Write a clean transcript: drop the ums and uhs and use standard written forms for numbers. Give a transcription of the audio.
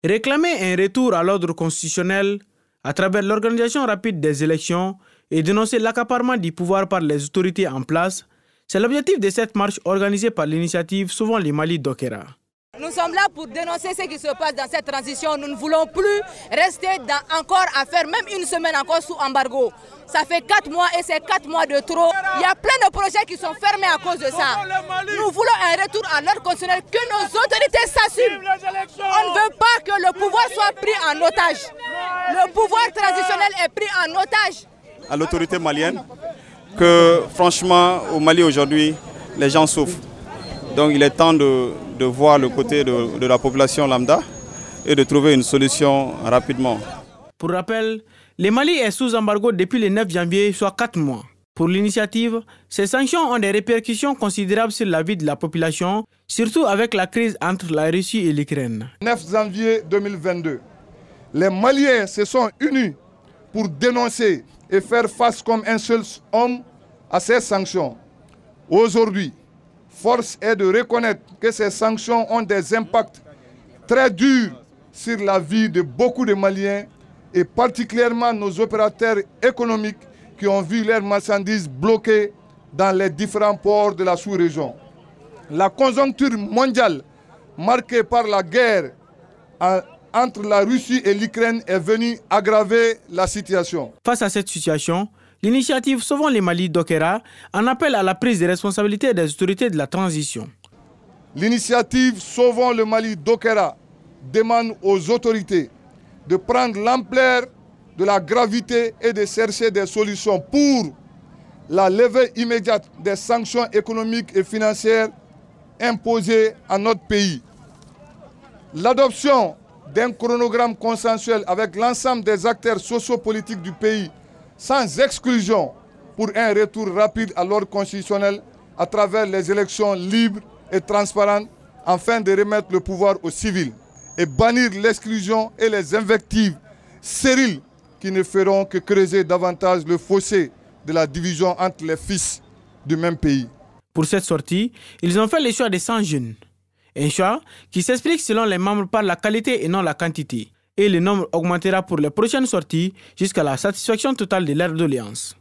Réclamer un retour à l'ordre constitutionnel à travers l'organisation rapide des élections et dénoncer l'accaparement du pouvoir par les autorités en place, c'est l'objectif de cette marche organisée par l'initiative Sauvons le Mali Dokera. Nous sommes là pour dénoncer ce qui se passe dans cette transition. Nous ne voulons plus rester encore à faire même une semaine encore sous embargo. Ça fait 4 mois et c'est 4 mois de trop. Il y a plein de projets qui sont fermés à cause de ça. Nous voulons un retour à l'ordre constitutionnel, que nos autorités s'assument. On ne veut pas que le pouvoir soit pris en otage. Le pouvoir transitionnel est pris en otage. À l'autorité malienne, que franchement au Mali aujourd'hui, les gens souffrent. Donc il est temps de voir le côté de la population lambda et de trouver une solution rapidement. Pour rappel, le Mali est sous embargo depuis le 9 janvier, soit 4 mois. Pour l'initiative, ces sanctions ont des répercussions considérables sur la vie de la population, surtout avec la crise entre la Russie et l'Ukraine. 9 janvier 2022, les Maliens se sont unis pour dénoncer et faire face comme un seul homme à ces sanctions. Aujourd'hui, force est de reconnaître que ces sanctions ont des impacts très durs sur la vie de beaucoup de Maliens et particulièrement nos opérateurs économiques qui ont vu leurs marchandises bloquées dans les différents ports de la sous-région. La conjoncture mondiale marquée par la guerre entre la Russie et l'Ukraine est venue aggraver la situation. Face à cette situation, l'initiative Sauvons le Mali Dokera en appelle à la prise de responsabilité des autorités de la transition. L'initiative Sauvons le Mali Dokera demande aux autorités de prendre l'ampleur de la gravité et de chercher des solutions pour la levée immédiate des sanctions économiques et financières imposées à notre pays. L'adoption d'un chronogramme consensuel avec l'ensemble des acteurs sociopolitiques du pays, sans exclusion, pour un retour rapide à l'ordre constitutionnel à travers les élections libres et transparentes, afin de remettre le pouvoir aux civils et bannir l'exclusion et les invectives stériles qui ne feront que creuser davantage le fossé de la division entre les fils du même pays. Pour cette sortie, ils ont fait le choix de 100 jeunes. Un choix qui s'explique selon les membres par la qualité et non la quantité. Et le nombre augmentera pour les prochaines sorties jusqu'à la satisfaction totale de leur doléance.